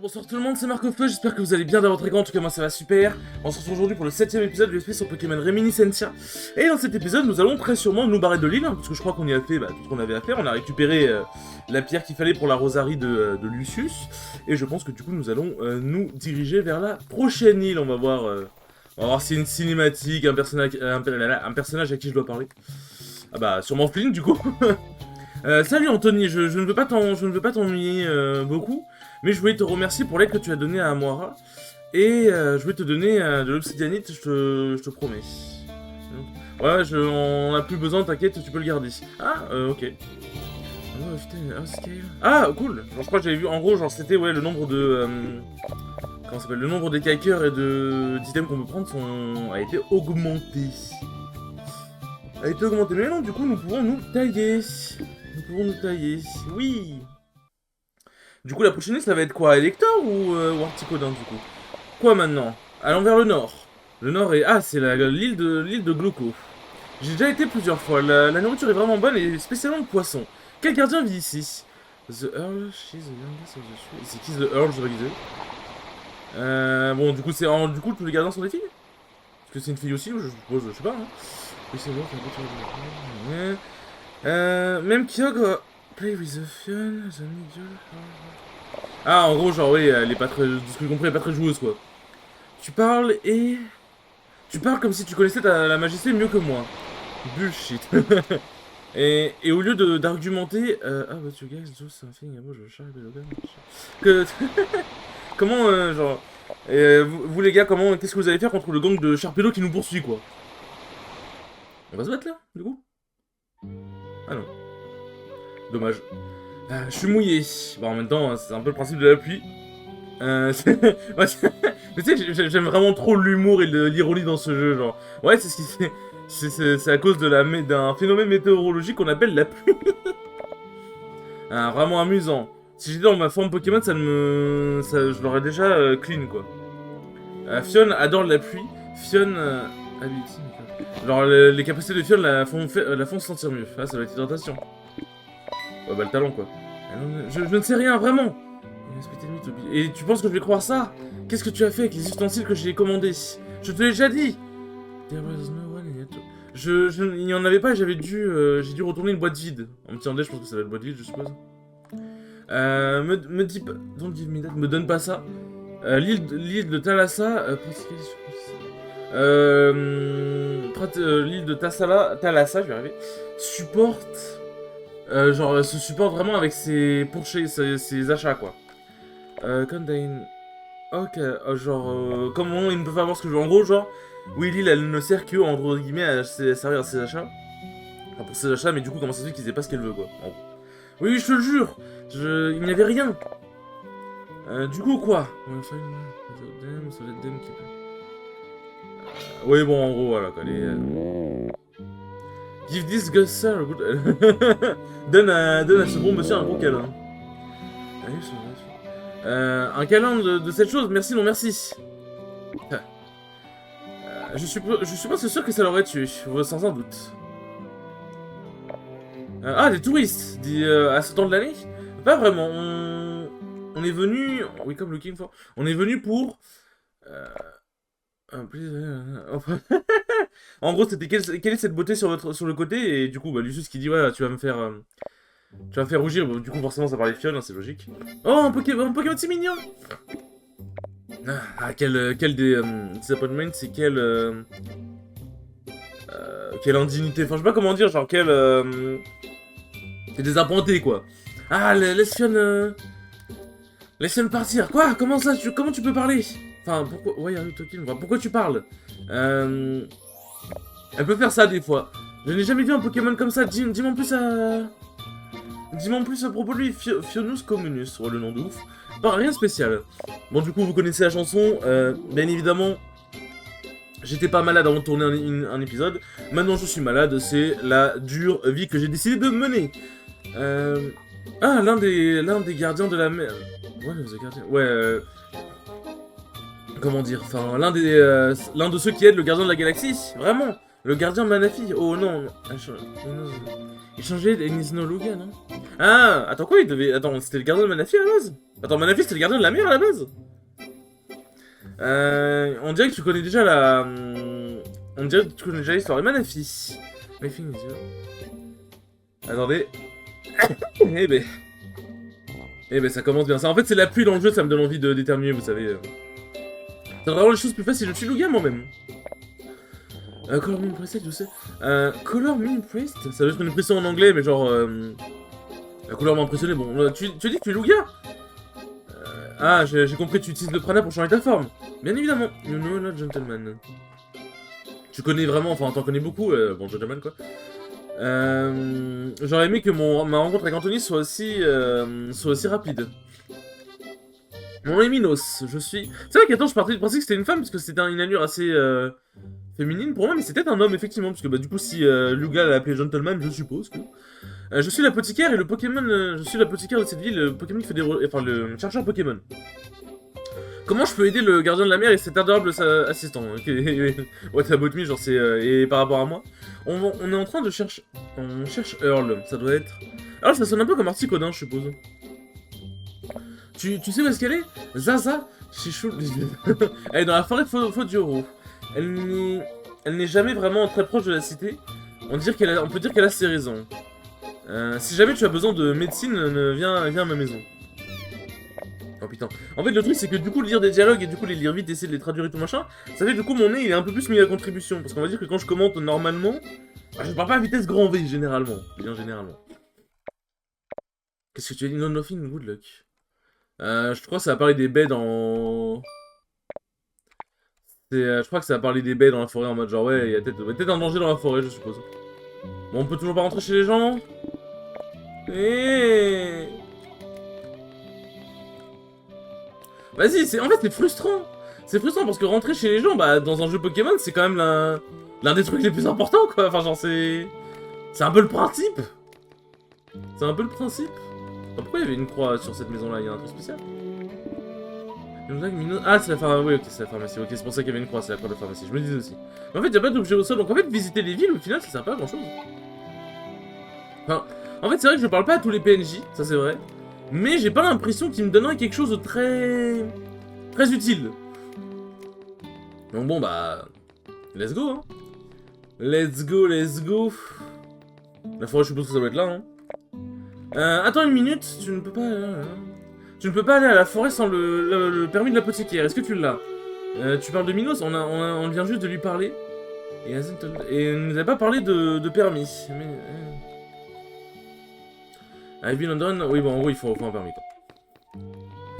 Bonsoir tout le monde, c'est Marco-Feu, j'espère que vous allez bien dans votre écran, en tout cas moi ça va super. On se retrouve aujourd'hui pour le 7ème épisode du SP sur Pokémon Reminiscentia. Et dans cet épisode, nous allons très sûrement nous barrer de l'île, parce que je crois qu'on y a fait tout ce qu'on avait à faire. On a récupéré la pierre qu'il fallait pour la rosarie de Lucius. Et je pense que du coup nous allons nous diriger vers la prochaine île. On va voir si une cinématique, un personnage à qui je dois parler. Ah bah sûrement Flynn du coup. Salut Anthony, je ne veux pas t'ennuyer beaucoup, mais je voulais te remercier pour l'aide que tu as donnée à Amoara, et je voulais te donner de l'obsidianite, je te promets. Ouais, on a plus besoin, t'inquiète, tu peux le garder. Ah, ok. Ah, cool. Genre, je crois que j'avais vu, en gros, genre c'était ouais, le nombre de... comment ça s'appelle, le nombre d'écailleurs et d'items qu'on peut prendre a été augmenté. Mais non, du coup, nous pouvons nous tailler. Oui. Du coup, la prochaine île, ça va être quoi? Elector ou Articodin, du coup? Quoi, maintenant? Allons vers le nord. Le nord est... Ah, c'est l'île de Glauco. J'ai déjà été plusieurs fois. La nourriture est vraiment bonne, et spécialement le poisson. Quel gardien vit ici? The Earl, she's the youngest of the three. C'est qui The Earl, je vais bon, du coup, du coup, tous les gardiens sont des filles? Parce que c'est une fille aussi, je suppose, je sais pas, hein. Oui, c'est bon, même Kyogre... Play with the Fion, the middle... Ah, en gros, genre, oui, elle est pas très... De ce que j'ai compris, elle est pas très joueuse, quoi. Tu parles comme si tu connaissais la majesté mieux que moi. Bullshit. et au lieu d'argumenter... Ah, but you guys do something about the shark que... Comment, genre... vous, les gars, qu'est-ce que vous allez faire contre le gang de Sharpedo qui nous poursuit, quoi? On va se battre, là, du coup? Ah non. Dommage. Je suis mouillé. Bon, en même temps, c'est un peu le principe de la pluie. Mais tu sais, j'aime vraiment trop l'humour et l'ironie dans ce jeu, genre. Ouais, c'est ce qui fait... C'est à cause d'un phénomène météorologique qu'on appelle la pluie. Vraiment amusant. Si j'étais dans ma forme Pokémon, je l'aurais déjà clean, quoi. Fion adore la pluie. Fion... Ability... Genre, les capacités de Fion la font se sentir mieux. Ah, ça doit être hydratation. Ouais, bah le talent quoi. Je ne sais rien, vraiment. Et tu penses que je vais croire ça? Qu'est-ce que tu as fait avec les ustensiles que j'ai commandés? Je te l'ai déjà dit. Il n'y en avait pas et j'ai dû retourner une boîte vide. En me disant, je pense que ça va être boîte vide, je suppose. Me dis pas... me donne pas ça. L'île de Thalassa... l'île de Thalassa, je vais arriver. Supporte... genre, se supporte vraiment avec ses achats, quoi. Contain... Ok, genre, comment ils ne peuvent pas avoir ce que je veux. En gros, genre, oui, l'île, elle ne sert que, entre guillemets, à servir à ses achats. Enfin, pour ses achats, mais du coup, comment ça se fait qu'ils aient pas ce qu'elle veut, quoi. En gros. Oui, je te le jure, il n'y avait rien. Du coup, quoi? Oui, bon, en gros, voilà, quoi. Give this Gusser a good... donne à ce bon monsieur un gros câlin. Un câlin de cette chose, merci, non merci. Je suis pas sûr que ça l'aurait tué, sans un doute. Ah, des touristes, à ce temps de l'année? Pas vraiment, on est venu... Oui, comme looking for... On est venu pour... En gros, c'était quelle est cette beauté sur le côté? Et du coup, bah, Lucius qui dit, ouais, tu vas me faire rougir. Bon, du coup, forcément, ça parlait de Fion, hein, c'est logique. Oh, un Pokémon, c'est mignon! Ah, quel disappointment, c'est quelle indignité. Enfin, je sais pas comment dire, genre, t'es désappointé, quoi. Ah, laisse Fion partir. Quoi? Comment ça? Comment tu peux parler? Enfin, pourquoi... Why are you talking? Enfin, pourquoi tu parles? Elle peut faire ça des fois. Je n'ai jamais vu un Pokémon comme ça. Dis-moi en plus à propos de lui. Fionus Communus, le nom de ouf. Pas rien de spécial. Bon, du coup, vous connaissez la chanson. Bien évidemment, j'étais pas malade avant de tourner un épisode. Maintenant, je suis malade. C'est la dure vie que j'ai décidé de mener. Ah, l'un des gardiens de la mer. Ouais, comment dire, enfin, l'un de ceux qui aident le gardien de la galaxie, vraiment, le gardien Manafi. Oh non, Échanger Enisno Lugia, non? Ah, attends quoi, il devait... Attends, c'était le gardien de Manafi à la base? Attends, Manafi c'était le gardien de la mer à la base? On dirait que tu connais déjà la... On dirait que tu connais déjà l'histoire de Manafi. Manafi, attendez. Eh ben... Eh ben, ça commence bien. Ça, en fait, c'est la pluie dans le jeu, ça me donne envie de d'éternuer, vous savez. C'est vraiment les choses plus faciles. Je suis Lugia moi-même. Color Me Impressed, je sais. Color Me Impressed? Ça doit être une impression en anglais, mais genre... La couleur m'a impressionné. Bon, tu dis que tu es Lugia? Ah, j'ai compris, tu utilises le prana pour changer ta forme. Bien évidemment. You know not gentleman. Tu connais vraiment, enfin, t'en connais beaucoup, bon, gentleman, quoi. J'aurais aimé que ma rencontre avec Anthony soit aussi rapide. Mon nom est Minos, je suis... C'est vrai qu'attends, je partais du principe que c'était une femme, parce que c'était une allure assez féminine pour moi, mais c'était un homme, effectivement, parce que bah, du coup, si Luga l'a appelé gentleman, je suppose que... je suis l'apothicaire et le Pokémon... je suis l'apothicaire de cette ville, le Pokémon qui fait des... Enfin, le chercheur Pokémon. Comment je peux aider le gardien de la mer et cet adorable assistant? What about me, genre c'est... et par rapport à moi, on est en train de chercher... On cherche Earl, ça doit être... Alors ça sonne un peu comme Articodin, je suppose. Tu sais où est-ce qu'elle est? Zaza Chichou... Elle est dans la forêt de Fodioro. Elle n'est jamais vraiment très proche de la cité. On peut dire qu'elle a ses raisons. Si jamais tu as besoin de médecine, viens à ma maison. Oh putain. En fait, le truc, c'est que du coup, lire des dialogues et du coup, les lire vite, essayer de les traduire et tout machin, ça fait du coup, mon nez, il est un peu plus mis à contribution. Parce qu'on va dire que quand je commente normalement, bah, je parle pas à vitesse grand V, généralement. Bien généralement. Qu'est-ce que tu as dit? No nothing, good luck. Je crois que ça va parler des baies dans... je crois que ça va parler des baies dans la forêt en mode genre, ouais, il y a peut-être un danger dans la forêt, je suppose. Bon, on peut toujours pas rentrer chez les gens? Vas-y, en fait, c'est frustrant. C'est frustrant parce que rentrer chez les gens, bah, dans un jeu Pokémon, c'est quand même l'un des trucs les plus importants, quoi. Enfin, genre, c'est un peu le principe. C'est un peu le principe. Enfin, pourquoi il y avait une croix sur cette maison-là? Il y a un truc spécial? Ah, c'est la pharmacie. Oui, ok, c'est la pharmacie. Ok, c'est pour ça qu'il y avait une croix, c'est la croix de la pharmacie. Je me disais aussi. Mais en fait, il n'y a pas d'objet au sol, donc en fait, visiter les villes, au final, ça sert pas à grand-chose. Enfin, en fait, c'est vrai que je parle pas à tous les PNJ, ça c'est vrai. Mais j'ai pas l'impression qu'ils me donneraient quelque chose de très... très utile. Donc bon, bah... Let's go, hein. Let's go, let's go. La forêt, je suppose que ça doit être là, hein. Attends une minute, tu ne peux pas... Tu ne peux pas aller à la forêt sans le permis de l'apothicaire. Est-ce que tu l'as? Tu parles de Minos, on vient juste de lui parler. Et il nous a pas parlé de permis. Mais... I've been on... Oui, bon, en gros, il faut un permis, quoi.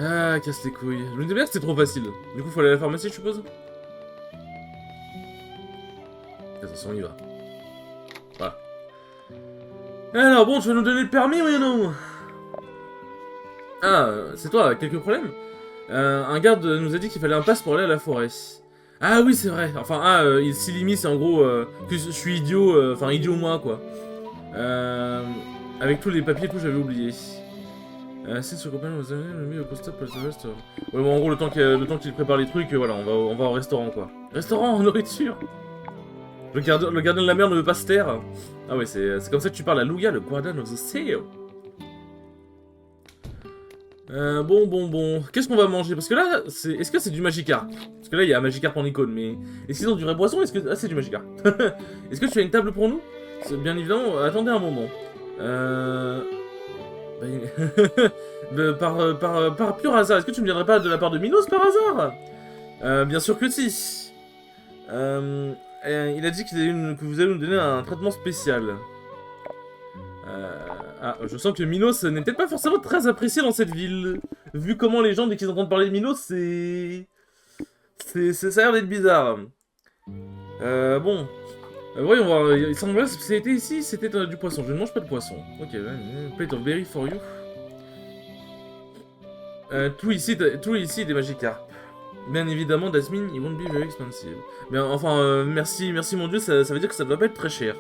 Ah, casse les couilles. Je me disais bien que c'était trop facile. Du coup, faut aller à la pharmacie, je suppose. Attention, on y va. Voilà. Alors, bon, tu vas nous donner le permis, oui ou non? Ah, c'est toi, quelques problèmes? Un garde nous a dit qu'il fallait un pass pour aller à la forêt. Ah oui, c'est vrai. Enfin, Silimi, c'est en gros que je suis idiot, enfin idiot moi, quoi. Avec tous les papiers que j'avais oubliés. Si ce copain vous avez mis au post-op pour le reste. Ouais, bon, en gros, le temps qu'il prépare les trucs, voilà, on va au restaurant, quoi. Restaurant, nourriture. Le gardien de la mer ne veut pas se taire. Ah ouais, c'est comme ça que tu parles à Lugia, le Guardian of the Sea. Bon. Qu'est-ce qu'on va manger? Parce que là, est-ce que c'est du Magikarp? Parce que là, il y a Magikarp en icône, mais... Est-ce qu'ils ont du vrai poisson? Ah, c'est du Magikarp. Est-ce que tu as une table pour nous? Bien évidemment, attendez un moment. Par pur hasard, est-ce que tu me viendrais pas de la part de Minos par hasard? Bien sûr que si. Il a dit que vous allez nous donner un traitement spécial. Je sens que Minos n'est peut-être pas forcément très apprécié dans cette ville. Vu comment les gens, dès qu'ils entendent parler de Minos, ça a l'air d'être bizarre. Bon. Voyons voir, il semblerait que la spécialité ici, c'était du poisson. Je ne mange pas de poisson. Ok, plate of berry for you. Tout ici est des Magikarp. Bien évidemment, that means it won't be very expensive. Mais enfin, merci mon dieu, ça veut dire que ça doit pas être très cher.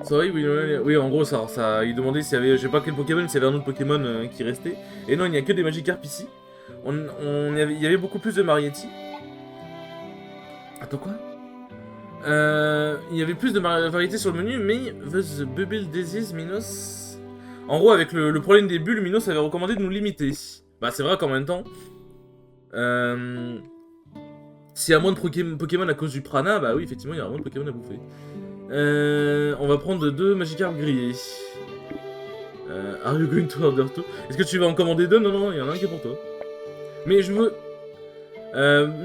Sorry, oui, en gros, il demandait s'il y avait, je sais pas quel Pokémon, s'il y avait un autre Pokémon qui restait. Et non, il n'y a que des Magikarp ici. Il y avait beaucoup plus de Marietti. Attends, quoi? Il y avait plus de variété sur le menu, mais the bubble disease Minos. En gros, avec le problème des bulles, Minos avait recommandé de nous limiter. Bah, c'est vrai qu'en même temps, s'il y a moins de Pokémon à cause du prana, bah oui, effectivement, il y aura moins de Pokémon à bouffer. On va prendre 2 Magikarp grillés. Are you going to order two? Est-ce que tu vas en commander 2? Non, non, il y en a un qui est pour toi. Mais je veux...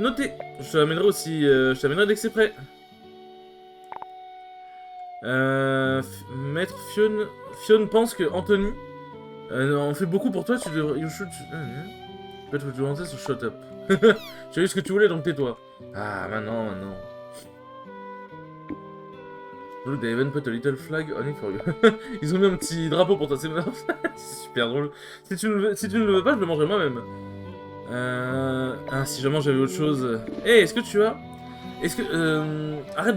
noter. Je t'amènerai aussi... je t'amènerai dès que c'est prêt. Maître Fion pense que Anthony en fait beaucoup pour toi, tu devrais... You should... Peut-être que tu veux sur shut up. Tu as eu ce que tu voulais, donc tais-toi. Ah, maintenant. Look, they even put a little flag on it for you. Ils ont mis un petit drapeau pour toi, c'est super drôle. Si tu ne le veux pas, je le mangerai moi-même. Ah, si jamais j'avais autre chose... Hey, est-ce que tu as... Est-ce que... Arrête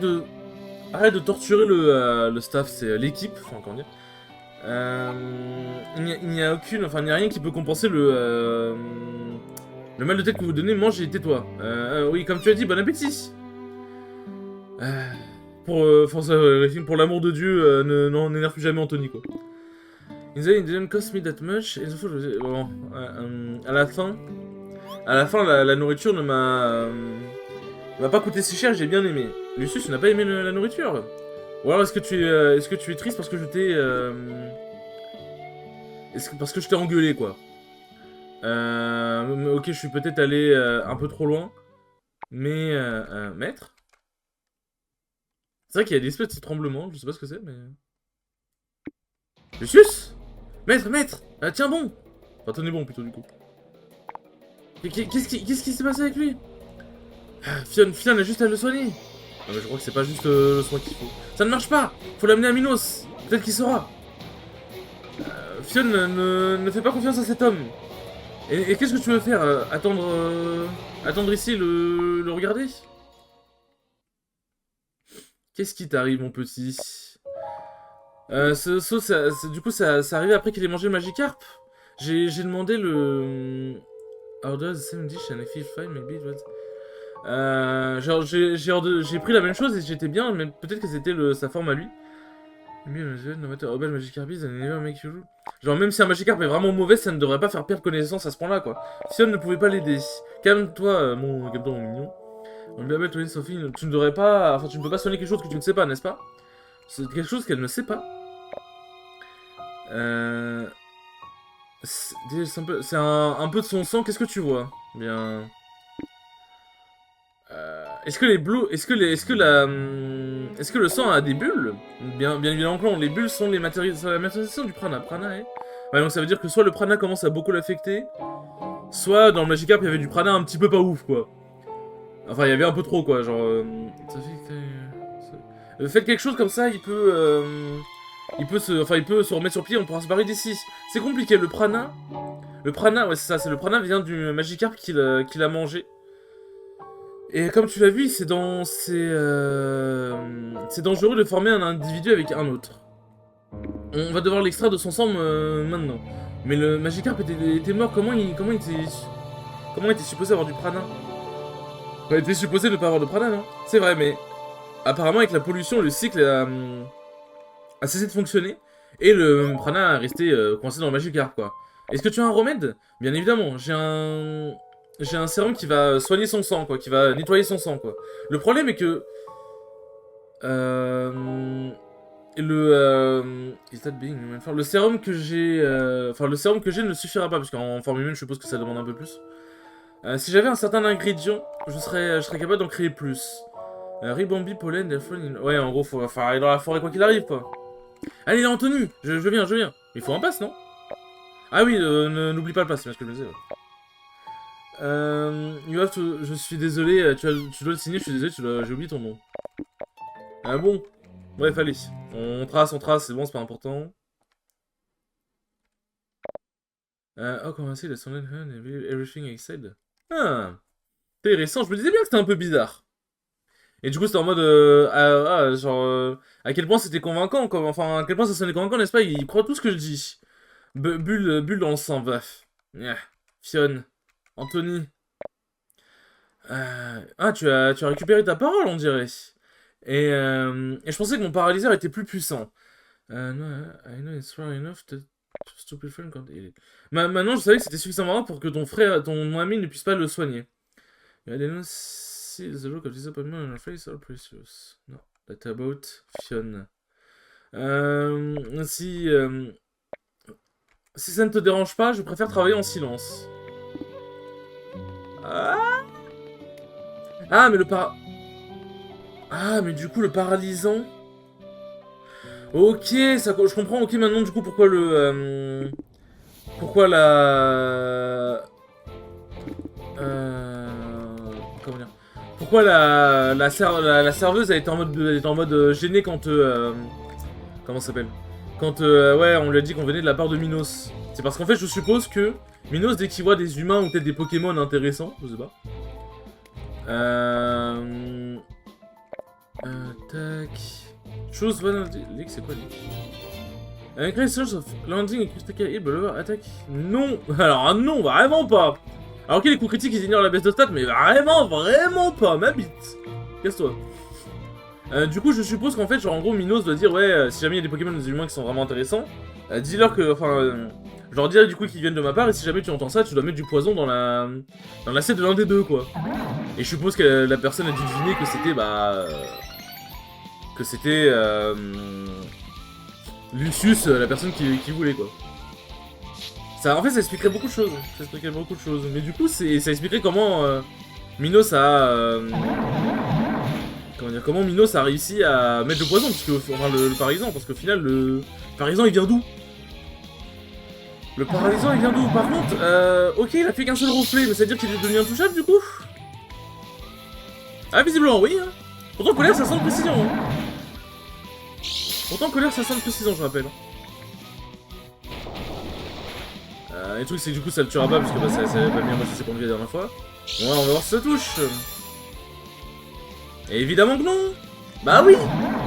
de torturer le staff, c'est l'équipe, enfin, comment dire. Il n'y a aucune... Enfin, il n'y a rien qui peut compenser le mal de tête que vous donnez, mange et tais-toi. Oui, comme tu as dit, bon appétit. Pour l'amour de Dieu, n'énerve plus jamais Anthony, quoi. It didn't cost me that much. Bon, à la fin, la nourriture ne m'a pas coûté si cher, j'ai bien aimé. Lucius, tu n'as pas aimé la nourriture? Ou alors est-ce que tu es triste parce que je t'ai... parce que je t'ai engueulé, quoi. Ok, je suis peut-être allé un peu trop loin. Mais... maître? C'est vrai qu'il y a des espèces de tremblements, je sais pas ce que c'est, mais... Lucius? Maître! Tiens bon! Enfin, tenez bon, plutôt, du coup. Qu'est-ce qui s'est passé avec lui? Fion a juste à le soigner. Non mais je crois que c'est pas juste le soin qu'il faut. Ça ne marche pas. Faut l'amener à Minos. Peut-être qu'il saura. Fion ne fait pas confiance à cet homme. Et qu'est-ce que tu veux faire? Attendre ici, le regarder? Qu'est-ce qui t'arrive, mon petit? Du coup, ça arrivait après qu'il ait mangé le Magikarp. J'ai demandé le... Order the same dish and I feel fine, maybe it was... genre, j'ai pris la même chose et j'étais bien, mais peut-être que c'était sa forme à lui. No matter how bad Magikarp is, never make you... Genre, même si un Magikarp est vraiment mauvais, ça ne devrait pas faire perdre connaissance à ce point-là, quoi. Fion ne pouvait pas l'aider. Calme-toi, mon mignon. Sophie, tu ne devrais pas... Enfin, tu ne peux pas soigner quelque chose que tu ne sais pas, n'est-ce pas? C'est quelque chose qu'elle ne sait pas. C'est un peu de son sang, qu'est-ce que tu vois? Bien... Est-ce que le sang a des bulles? Bien évidemment que non, les bulles sont la matérialisation du prana. Ouais, donc ça veut dire que soit le prana commence à beaucoup l'affecter, soit dans le Magikarp il y avait du prana un petit peu pas ouf, quoi. Enfin, il y avait un peu trop, quoi, genre... faites quelque chose comme ça, il peut se remettre sur pied, on pourra se barrer d'ici. C'est compliqué, le prana, ouais c'est ça, le prana vient du Magikarp qu'il a mangé. Et comme tu l'as vu, c'est dangereux de former un individu avec un autre. On va devoir l'extraire de son sang maintenant. Mais le Magikarp était mort, comment il était supposé avoir du prana? Il était supposé ne pas avoir de prana, non? C'est vrai, mais apparemment avec la pollution, le cycle a cessé de fonctionner. Et le prana est resté coincé dans le Magikarp, quoi. Est-ce que tu as un remède? Bien évidemment, j'ai un sérum qui va soigner son sang, quoi, qui va nettoyer son sang, quoi. Le problème est que... le sérum que j'ai... le sérum que j'ai ne suffira pas, parce qu'en forme humaine, je suppose que ça demande un peu plus. Si j'avais un certain ingrédient, je serais capable d'en créer plus. Ribambi, pollen, delphine... Ouais, en gros, faut aller dans la forêt quoi qu'il arrive, quoi. Allez, là, Anthony, je viens. Il faut un pass, non? Ah oui, n'oublie pas le pass, c'est bien ce que je me disais, ouais. Je suis désolé, tu dois le signer, je suis désolé, j'ai oublié ton nom. Ah bon? Bref, allez. On trace, c'est bon, c'est pas important. Comment c'est, everything I said? Ah, intéressant, je me disais bien que c'était un peu bizarre. Et du coup, c'était en mode, à quel point c'était convaincant, quoi. Enfin, à quel point ça sonnait convaincant, n'est-ce pas? Il croit tout ce que je dis. Bulle dans le sang, bref. Fion. Anthony. Tu as récupéré ta parole, on dirait. Et je pensais que mon paralyseur était plus puissant. No, I know it's far enough to stupid friend can't heal it. Maintenant, je savais que c'était suffisamment rare pour que ton ami ne puisse pas le soigner. I didn't see the look of disappointment on her face or precious. No, that about Fiona. Si ça ne te dérange pas, je préfère travailler en silence. Ah, mais Ah, mais du coup, le paralysant... Ok, je comprends, ok, maintenant, du coup, pourquoi pourquoi la... Comment dire? Pourquoi la serveuse a été en mode gênée quand... comment ça s'appelle? Quand, ouais, on lui a dit qu'on venait de la part de Minos. C'est parce qu'en fait, je suppose que Minos, dès qu'il voit des humains ou peut-être des Pokémon intéressants, je sais pas... tac... Choose one of the... Leak, c'est quoi, Leak? Increase source of landing et critical hit, blablabla, attaque... Non. Alors, non, vraiment pas. Alors ok, les coups critiques, ils ignorent la baisse de stats, mais vraiment pas, ma bite. Casse-toi. Du coup, je suppose qu'en fait, genre, en gros, Minos doit dire, ouais, si jamais il y a des Pokémon des humains qui sont vraiment intéressants, dis-leur que, enfin... je leur dirais du coup qu'ils viennent de ma part, et si jamais tu entends ça, tu dois mettre du poison dans l'assiette de l'un des deux, quoi. Et je suppose que la personne a dû deviner que c'était, bah... que c'était... Lucius, la personne qui voulait, quoi. Ça, en fait, ça expliquerait beaucoup de choses. Mais du coup, ça expliquerait comment Minos a... comment dire, comment Minos a réussi à mettre le poison, enfin le paralysant, parce qu'au final, le paralysant, il vient d'où? Le paralysant, il vient d'où? Par contre, ok, il a fait qu'un seul reflet, mais ça veut dire qu'il est devenu intouchable, du coup? Ah, visiblement, oui, hein. Pourtant, colère, ça sent de précision, hein. Je rappelle. Le truc, c'est que du coup, ça le tuera pas, parce que bah, ça avait pas bien passé ses points de vie la dernière fois. Ouais, on va voir si ça touche. Et évidemment que non. Bah oui.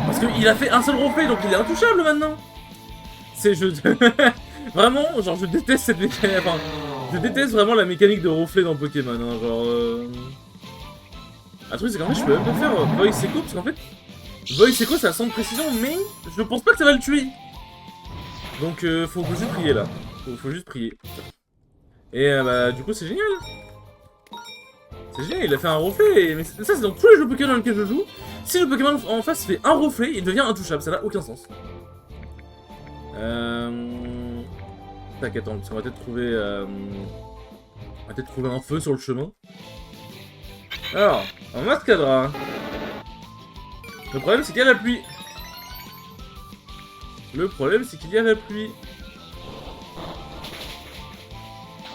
Parce qu'il a fait un seul reflet, donc il est intouchable maintenant. Vraiment, genre, je déteste cette mécanique. Enfin, je déteste vraiment la mécanique de reflet dans Pokémon, hein, genre... Le truc, c'est qu'en fait, je peux même pas faire Voice Echo, parce qu'en fait... Voice Echo, ça a 100 de précision, mais je pense pas que ça va le tuer. Donc, faut juste prier, là. Faut juste prier. Et bah, du coup, c'est génial. C'est génial, il a fait un reflet, mais ça, c'est dans tous les jeux Pokémon dans lesquels je joue. Si le Pokémon en face fait un reflet, il devient intouchable, ça n'a aucun sens. Tac, attends, parce qu'on va peut-être trouver... On va peut-être trouver un feu sur le chemin. Alors, un Mascadra. Le problème, c'est qu'il y a la pluie.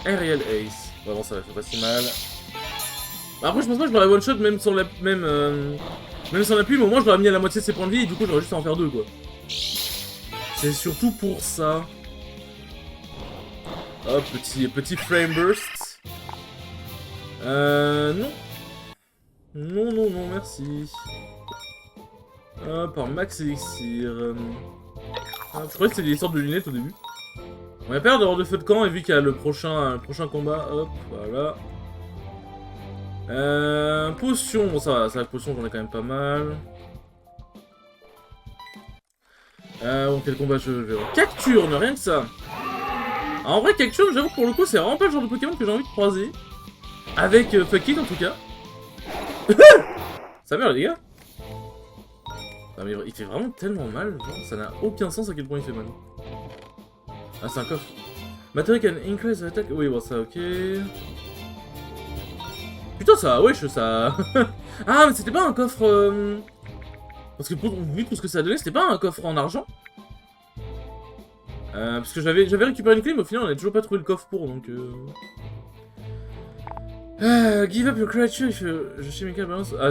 Aerial Ace. Vraiment, ça va faire pas si mal. Après, je pense pas que je l'aurais one shot même sans la pluie, mais au moins je l'aurais mis à la moitié de ses points de vie et du coup j'aurais juste à en faire deux, quoi. C'est surtout pour ça. Hop, petit frame burst. Non. Non, merci. Hop, par Max Elixir. Je croyais que c'était des sortes de lunettes au début. On a peur d'avoir de feu de camp et vu qu'il y a le prochain combat, hop, voilà. Potion, bon ça va, potion j'en ai quand même pas mal. Bon, quel combat je vais voir. Cacturne, rien que ça. Alors, en vrai, Cacturne, j'avoue que pour le coup, c'est vraiment pas le genre de Pokémon que j'ai envie de croiser. Avec Fuck It en tout cas. Ça meurt les gars. Non, mais il fait vraiment tellement mal, genre, ça n'a aucun sens à quel point il fait mal. Ah, c'est un coffre. Material can increase attack. Oui, bon, ça, ok. Putain, ça, wesh, ça. Ah, mais c'était pas un coffre. Parce que vu tout ce que ça donnait, c'était pas un coffre en argent. Parce que j'avais récupéré une clé, mais au final, on a toujours pas trouvé le coffre pour, donc. Give up your creature if je chemical balance. Ah,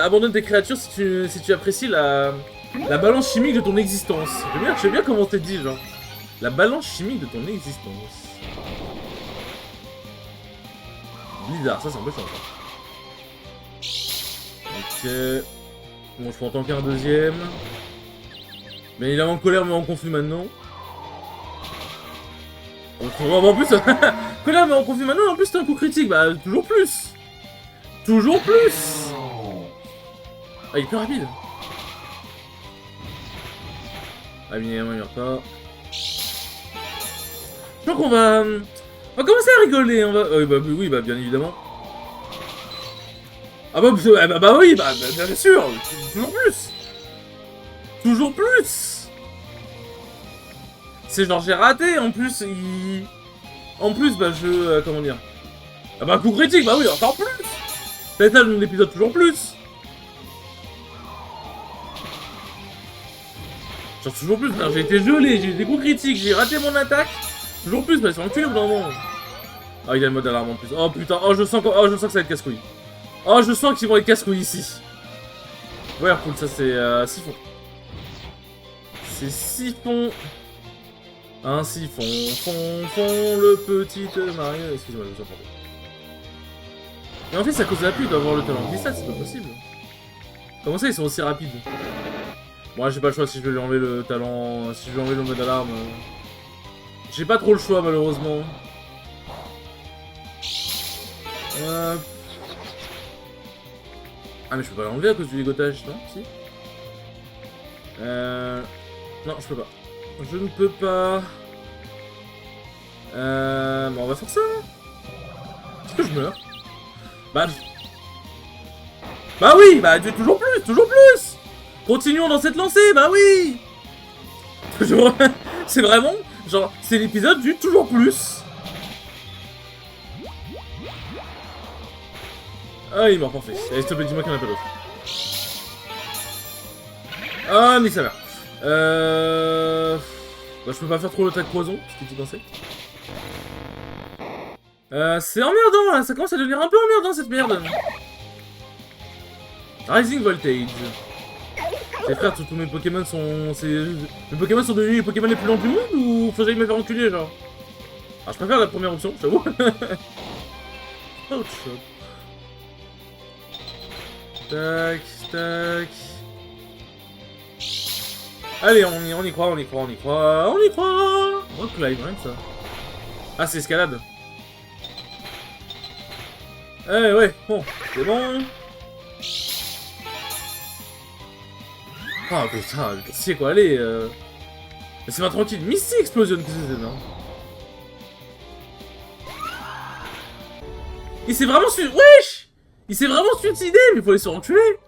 abandonne tes créatures si tu apprécies la balance chimique de ton existence. J'aime bien comment t'es dit, genre. La balance chimique de ton existence. Bizarre, ça c'est un peu chiant. Ok. Bon, je peux en tanker un deuxième. Mais il est en colère, mais en confus maintenant. En plus, colère, mais en confus maintenant, en plus c'est un coup critique. Bah, toujours plus. Toujours plus. Ah, il est plus rapide. Ah, bien évidemment, il meurt pas. Je crois qu'on va... On va commencer à rigoler, on va... oui, bah, bien évidemment. Ah bah, oui, bien sûr. Toujours plus. Toujours plus. C'est genre, j'ai raté, en plus, il... En plus, bah, comment dire... Ah bah, coup critique, bah oui, encore plus. C'est ça le nom de l'épisode, toujours plus. Genre, toujours plus, j'ai été gelé, j'ai eu des coups critiques, j'ai raté mon attaque. Toujours plus, bah, c'est enculé au bout d'un moment. Ah, il y a le mode alarme en plus. Oh putain, je sens que ça va être casse-couille. Oh, je sens qu'ils vont être casse-couille ici. Ouais, cool, ça c'est siphon. C'est siphon. Un siphon, fond, le petit Mario. Excusez-moi, je me suis emporté. Mais en fait, c'est à cause de la pluie, il doit avoir le talent glissade, c'est pas possible. Comment ça, ils sont aussi rapides? Moi, j'ai pas le choix si je vais lui enlever le talent. Si je vais lui enlever le mode alarme. J'ai pas trop le choix, malheureusement. Ah, mais je peux pas l'enlever à cause du ligotage, non? Si? Non, je peux pas. Je ne peux pas. Bon, on va faire ça. Est-ce que je meurs? Bah oui, bah toujours plus, toujours plus. Continuons dans cette lancée, bah oui. Toujours, c'est vraiment, genre, c'est l'épisode du toujours plus. Ah, il est mort, parfait. Allez, s'il te plaît, dis-moi qu'il n'y en a pas d'autre. Ah, mais ça va. Bah, je peux pas faire trop l'attaque poison, ce que tu pensais. C'est emmerdant, là. Ça commence à devenir un peu emmerdant, cette merde. Rising Voltage. Les frères, tous mes Pokémon sont... Mes Pokémon sont devenus les Pokémon les plus lents du monde ou faut que j'aille me faire enculer, genre? Alors, je préfère la première option, j'avoue. Ouch. Tac, tac. Allez, on y croit, on y croit, on y croit, on y croit. Oh, climb, rien que ça. Ah, c'est escalade. Eh ouais, bon, c'est bon. Ah putain, c'est quoi, allez laissez-moi tranquille, Misty Explosion, qu'est-ce que c'est, non? Il s'est vraiment wesh! Il s'est vraiment suicidé, mais il faut aller se rentuer.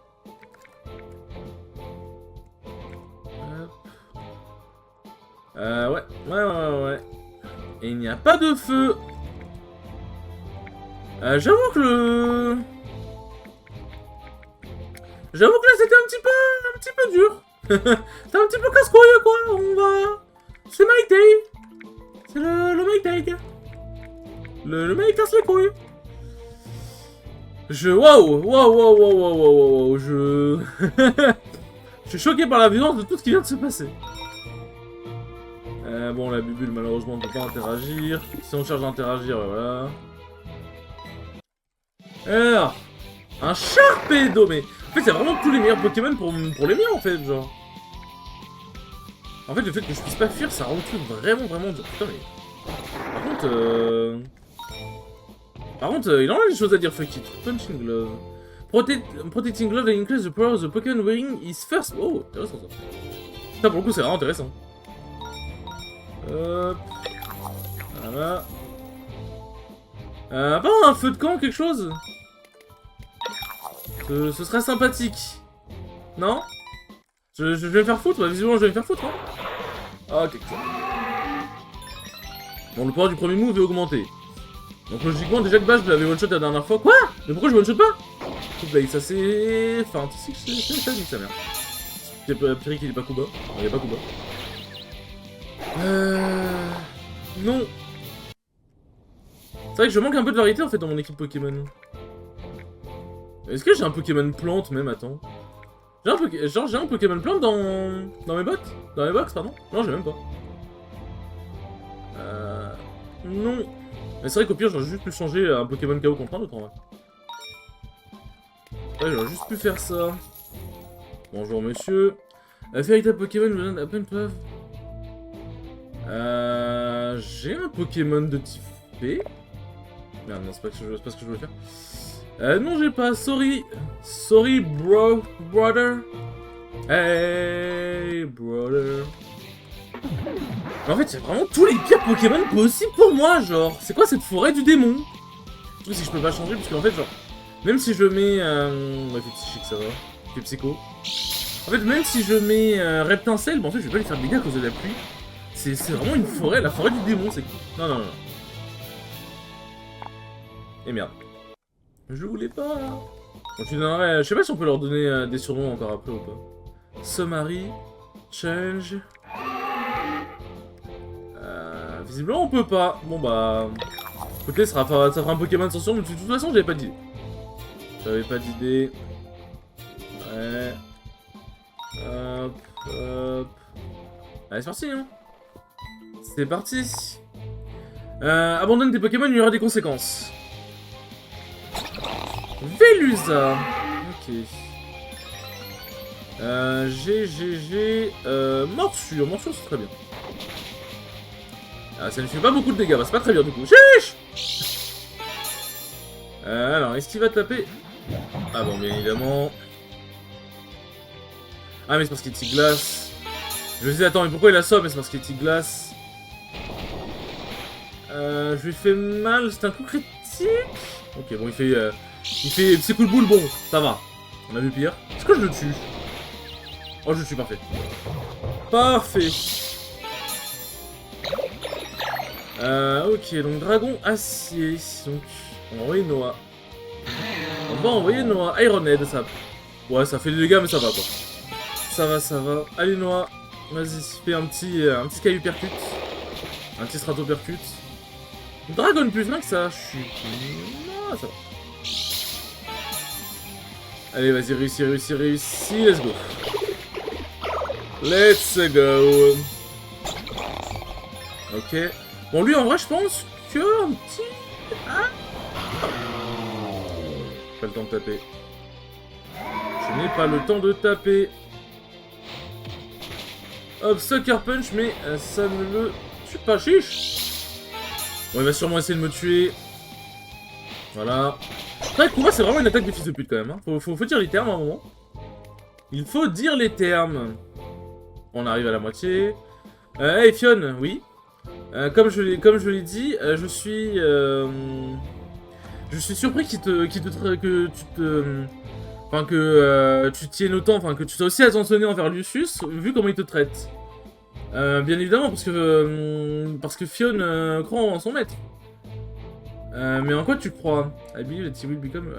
Ouais. Et il n'y a pas de feu. J'avoue que J'avoue que là c'était un petit peu dur. C'est un petit peu casse-couille quoi, on va... C'est Mike Day. C'est le Mike Day. Le mec casse les couilles. Waouh, je suis choqué par la violence de tout ce qui vient de se passer. Bon, la bubule, malheureusement, on ne peut pas interagir. Si on cherche à interagir, voilà. Alors, un Sharpedo, mais... En fait, c'est vraiment tous les meilleurs Pokémon pour les miens, en fait, genre. En fait, le fait que je puisse pas fuir, ça rend le truc vraiment dur. Putain, mais... Par contre, il en a des choses à dire, fuck it. Punching Glove. Protecting Glove that increases the power of the Pokémon wearing his first... Oh, intéressant, ça. Ça, pour le coup, c'est vraiment intéressant. Hop. Voilà. Pas un feu de camp, quelque chose? Ce serait sympathique. Non? Je vais me faire foutre, bah visiblement je vais me faire foutre, hein. Ah, ok. Bon, le pouvoir du premier move est augmenté. Donc logiquement, déjà que base, je l'avais one-shot la dernière fois. Quoi? Mais pourquoi je one-shot pas? Play, ça c'est... Enfin, c'est ça, dit sa mère. Pierrick, il est pas Kuba. Non, il est pas Kuba. Non. C'est vrai que je manque un peu de variété en fait dans mon équipe Pokémon. Est-ce que j'ai un Pokémon plante même? Attends. J'ai un Pokémon plante dans mes box? Dans mes box, pardon? Non, j'ai même pas. Non. Mais c'est vrai qu'au pire, j'aurais juste pu changer un Pokémon KO contre un autre en vrai. Ouais, j'aurais juste pu faire ça. Bonjour monsieur. Véritable Pokémon, vous donne à peine preuve. J'ai un Pokémon de type P. Merde, non, c'est pas ce que je voulais faire. Non, j'ai pas. Sorry. Sorry, bro. Brother. Hey, brother. Mais en fait, c'est vraiment tous les pires Pokémon possibles pour moi, genre. C'est quoi cette forêt du démon? Ou si je peux pas changer, parce qu'en fait, genre. Même si je mets. Ouais, c'est psychique, ça va. C'est psycho. En fait, même si je mets Reptincelle, bon, en fait, je vais pas lui faire de dégâts à cause de la pluie. C'est vraiment une forêt, la forêt du démon, c'est. Non, non, non. Et merde. Je voulais pas. Bon, tu donnerais. Je sais pas si on peut leur donner des surnoms encore après ou pas. Summary. Change. Visiblement, on peut pas. Bon, bah. Écoutez, ça fera un Pokémon sans surnom, mais de toute façon, j'avais pas d'idée. J'avais pas d'idée. Ouais. Hop, hop. Allez, c'est parti, hein. C'est parti. Abandonne tes Pokémon, il y aura des conséquences. Velusa. Ok. Morsure. Morsure, c'est très bien. Ah, ça ne fait pas beaucoup de dégâts, bah, c'est pas très bien du coup. Chiche. Alors, est-ce qu'il va taper? Ah bon, bien évidemment. Ah, mais c'est parce qu'il est glace. Je me disais, attends, mais pourquoi il assomme? Mais c'est parce qu'il est glace. Je lui fais mal, c'est un coup critique. Ok, bon, il fait petit coup de boule, bon, ça va. On a vu pire. Est-ce que je le tue? Oh, je le tue, parfait. Parfait. Ok, donc dragon acier. Donc, on va envoyer Noah. On va envoyer Noah. Ironhead, ça. Ouais, ça fait des dégâts, mais ça va, quoi. Ça va, ça va. Allez, Noah. Vas-y, fais un petit caillou percute. Un petit strato percute. Dragon plus 5, ça chute. Ah, ça va. Allez, vas-y, réussis. Let's go. Let's go. Ok. Bon, lui, en vrai, je pense que un petit... Ah. Pas le temps de taper. Je n'ai pas le temps de taper. Hop, Sucker Punch, mais ça ne le tue pas, chiche. Bon, il va sûrement essayer de me tuer. Voilà. Après, Kuma, c'est vraiment une attaque de fils de pute, quand même. Hein. Faut dire les termes, à un moment. Il faut dire les termes. On arrive à la moitié. Hey, Fion, oui. Comme je l'ai dit, je suis surpris que tu tiennes autant, enfin que tu sois aussi attentionné envers Lucius, vu comment il te traite. Bien évidemment, parce que Fion croit en son maître. Mais en quoi tu crois? I believe that he will become...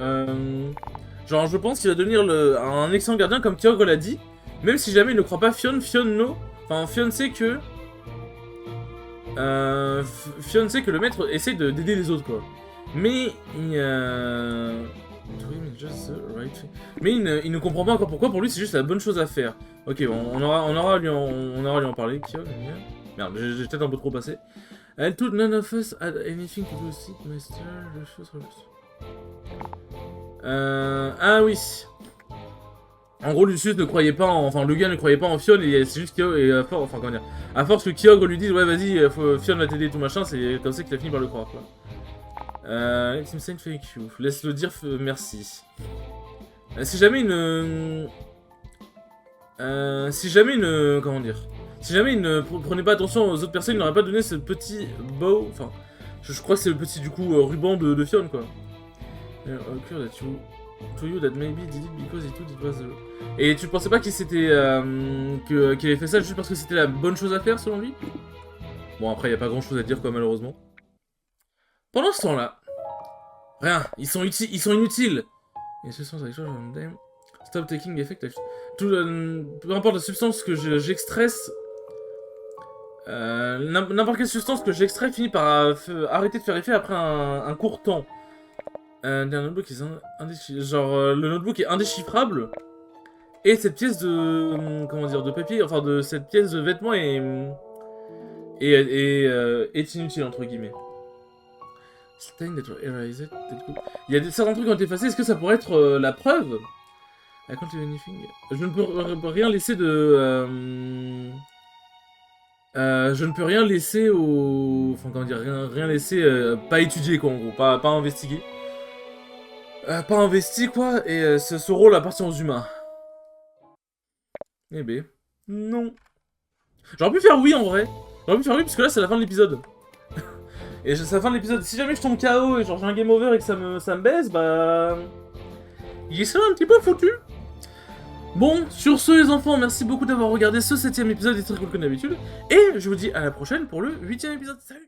Genre, je pense qu'il va devenir un excellent gardien, comme Kyogre l'a dit. Même si jamais il ne croit pas Fion no. Enfin, Fion sait que... Fion sait que le maître essaie d'aider les autres, quoi. Mais il ne comprend pas encore pourquoi. Pour lui, c'est juste la bonne chose à faire. Ok, bon, on aura à lui en parler. Merde, j'ai peut-être un peu trop passé. None of us had anything to do with it, master. Ah oui. En gros, Lucius ne croyait pas en... Enfin, le gars ne croyait pas en Fion, et c'est juste Kyogre... Et enfin, comment dire... À force que Kyogre lui dise, ouais, vas-y, Fion va t'aider et tout machin, c'est comme ça qu'il a fini par le croire, quoi. Let him say thank you. Laisse-le dire merci. Si jamais comment dire... Si jamais il ne prenait pas attention aux autres personnes, il n'aurait pas donné ce petit bow... Enfin, je crois que c'est le petit, du coup, ruban de Fion, quoi. To you that maybe did it because it was... Et tu pensais pas qu'il s'était... qu'il avait fait ça juste parce que c'était la bonne chose à faire, selon lui? Bon, après, il n'y a pas grand chose à dire, quoi, malheureusement. Pendant ce temps-là... Rien, ils sont inutiles. Et ce sont stop taking effect. Peu importe la substance que j'extresse... n'importe quelle substance que j'extrais finit par arrêter de faire effet après un court temps. Notebook le notebook est indéchiffrable. Et cette pièce de... comment dire, de papier, enfin de cette pièce de vêtement est inutile, entre guillemets. Stain that were erased. Il y a certains trucs qui ont été effacés, est-ce que ça pourrait être la preuve? I can't do anything. Je ne peux rien laisser de... je ne peux rien laisser au... Enfin, comment dire, rien laisser pas étudier, quoi, en gros, pas investiguer. Pas investi, quoi, et ce rôle appartient aux humains. Eh ben, non. J'aurais pu faire oui, en vrai. J'aurais pu faire oui, parce que là, c'est la fin de l'épisode. Et c'est la fin de l'épisode. Si jamais je tombe KO et genre j'ai un game over et que ça me baise, bah... il serait un petit peu foutu. Bon, sur ce les enfants, merci beaucoup d'avoir regardé ce 7ème épisode des très cool comme d'habitude. Et je vous dis à la prochaine pour le 8ème épisode. Salut!